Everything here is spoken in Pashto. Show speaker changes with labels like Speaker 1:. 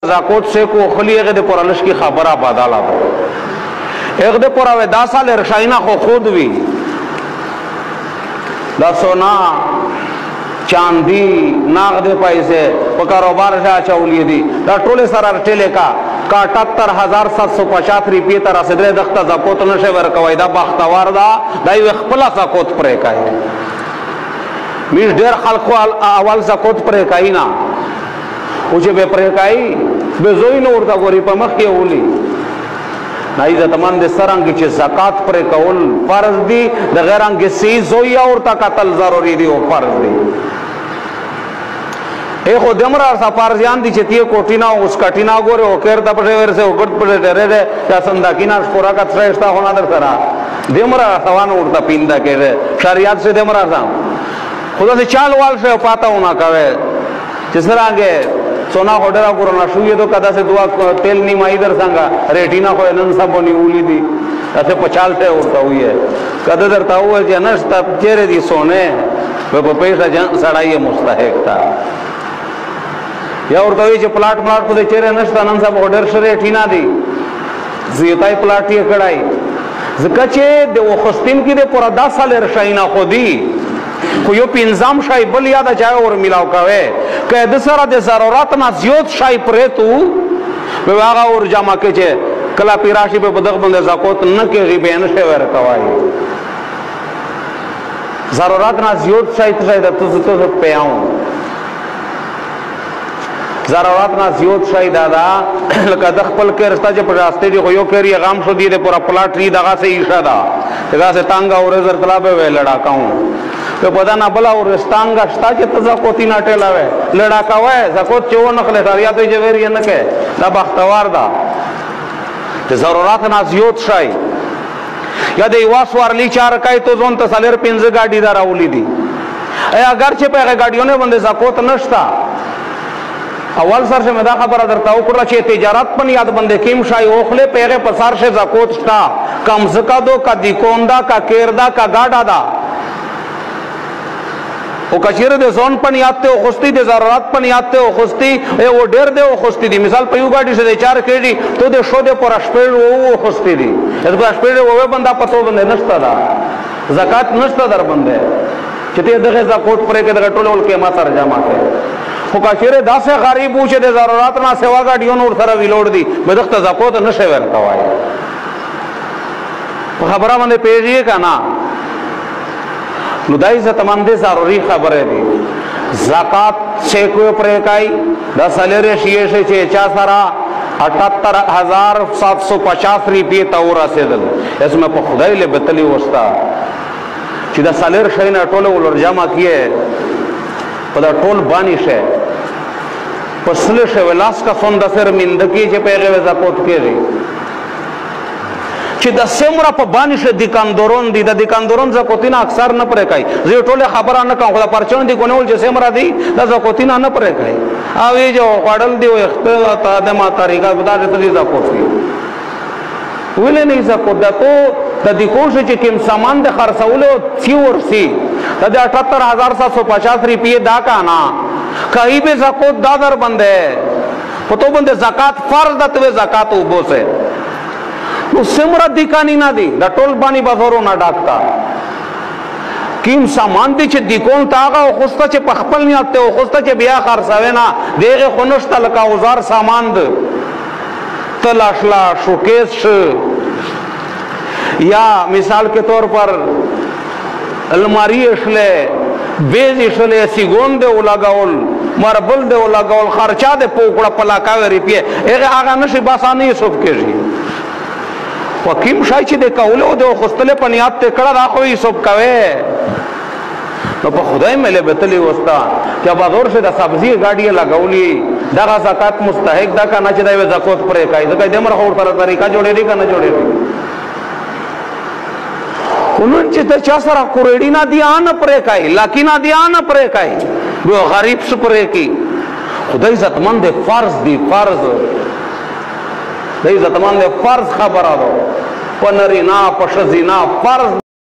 Speaker 1: زاکوت سے کو خلی اغد پرالش کی خبرہ بدالا دو اغد پراوے 10 سال رشائنہ خو خود بھی دا سونا چاندی ناغ دے پیسے پا کاروبار شاہ چولی دی دا ٹولے سر ارٹیلے کا 78,750 روپیے تر صدر دختہ زاکوت نشے ورکوائی دا باختوار دا دایو اخپلا زاکوت پرے کائی میش دیر خلقو اول زاکوت پرے کائی نا اوچے بے پرے کائی بے زوئی نورتا گوری پا مخی اولی نا عزتمان دے سرانگی چے زکاة پرے کول فرض دی دے غیرانگی سی زوئی اورتا قتل ضروری دی وہ فرض دی ایخو دمرار سا پارزیان دی چے تیے کوٹینا اس کٹینا گورے ہو کیرتا پشے ورسے ہو گرد پشے ٹرے دے یا سنداکینا شپورا کا تسرشتا ہونا در سرا دمرار سوان اورتا پیندہ کے رے شریعت سے دمرار سا خدا سے چال وال سے پاتا ہونا کوئے جس طرح آگے سونا خوڑا کرونا شوئے تو کدا سے دعا تیل نیمائی در سانگا ریٹینا خوئے ننسا بونی اولی دی ایسے پچال سے اورتا ہوئی ہے کدا در تاؤ ہے جنشتا چیرے دی سونے وہ پیسا سڑائی مستحق تھا یا اورتا ہوئی چے پلاٹ کو دے چیرے نشتا ننسا بوڈر شریٹینا دی زیتائی پلاٹی کڑائی ذکر چے دے وہ خستین کی دے پورا 10 سال رشائینا خودی خو یو پینزام شای بل یادا چاہے اور ملاو کوئے کہ دسرا دے ضروراتنا زیوت شای پریتو بے واغا اور جامع کے چھے کلا پیراشی پہ بدغ بندے زاکوت نکے غیبے نشے ویر کوائی ضروراتنا زیوت شای تشای دا تو پہ آؤں ضروراتنا زیوت شای دادا لکا دخپل کے رستا چے پراستے جی خویو کری غام شو دیدے پورا پلاٹ ری دغا سے ایشا دا دغا سے تانگا اور ازر طلابے وے لڑا کاؤں کہ پدا نا بلا اور رستانگا شتا چے تزاکوتی نا ٹیلا وے لڑا کاوے زاکوت چے وہ نخلے تھا یا تو جویری نکے دا باختوار دا ضروراتنا زیوت شای یا دے واس وارلی چار کئی تو زون تسالیر پینز گاڑی دا راولی دی اے اگر چے پہ گاڑیوں نے بندے زاکوت نشتا اول سر سے مدا خبر در تاو کرا چھے تجارت پن یاد بندے کیم شای اوخلے پیغے پسار سے زاکوت شتا کم زکا دو کا دیکوندا کا کیردا کا گاڑا دا او کچیر دے زون پن یادتے ہو خستی دے ضرورت پن یادتے ہو خستی اے وہ دیر دے ہو خستی دی مثال پیو گاڑی سے دے چار کیڑی تو دے شو دے پر اشپیڑ وہ خستی دی اس پر اشپیڑ وہ بندہ پتو بندے نشتا دا زکاة نشتا در بندے چھتے دغے زاکوت پرے کے دغے ٹولے کے ماتر جامع کے خو کچیر دا سے غریب پوچھے دے ضرورت نا سوا گاڑیوں نور سر ویلوڑ دی بدخت زاکوت نشے ور کوائی خبرہ بندے پیجئے کا نا نو دا عزت مندے ضروری خبرے دی زکاة سے کوئی پریکائی دا سلیر شیئے سے چیچا سرا 78,750 روپیے تاورا سے دل اس میں پا خدای لے بتلی وستا چی دا سلیر شیئے ٹولے ولر جمع کیے پا دا ٹول بانش ہے پسلش ہے ولاس کا سندہ سر مندکی چی پیغے وی زکوت کے ری چی دا سمرا پا بانش دکاندورون دی دا دکاندورون زکوتینا اکثر نپرے کئی زی ٹولے خبرہ نکاں خدا پرچون دی کونے چی سمرا دی دا زکوتینا نپرے کئی آوی جو قادل دی وہ اختلاتا دما طریقہ بدا جتا دی زکوتی ویلے نہیں زکوت دا تو دا دیکوش چی کم سامان دے خرسولے تیور سی دا دے 78,750 روپیے دا کانا کئی بے زکوت دا در بندے تو بندے زکاة فرض دا توے زکاة اوبو سے نو سمرا دیکانی نا دی دا ٹول بانی بازورو نا ڈاکتا کیم سامان دی چھ دیکون تاغا او خستا چھ پخپل نہیں آتے او خستا چھ بیا خرساوے نا دیغے خونشتا لکا اوزار سامان دی تلاشلا شوکیس یا مثال کے طور پر الماری اشلے بیز اشلے سیگون دے اولاگاول مربل دے اولاگاول خرچا دے پوکڑا پلاکاوے ریپیے ایغے آگا نشی باسانی صف کے جی وکیم شای چی دے کولو دے خستلے پنیات تے کڑا راخوی سب کوئے نو پا خدای ملے بتلی وستا کیا بازور سے دا سبزی گاڑی لگولی دا غا زکاة مستحق دا کا نچ دائیوے زکوت پرے کائی زکای دے مر خور سر طریقہ جوڑے دی کا نہ جوڑے دی انہوں چی تے چا سرا کوریڈی نا دی آنا پرے کائی لاکی نا دی آنا پرے کائی وہ غریب سپرے کی خدای زتمن دے فرض دی فرض دے زتمن دے فرض خبر آدھو پنری نا پشزی نا فرض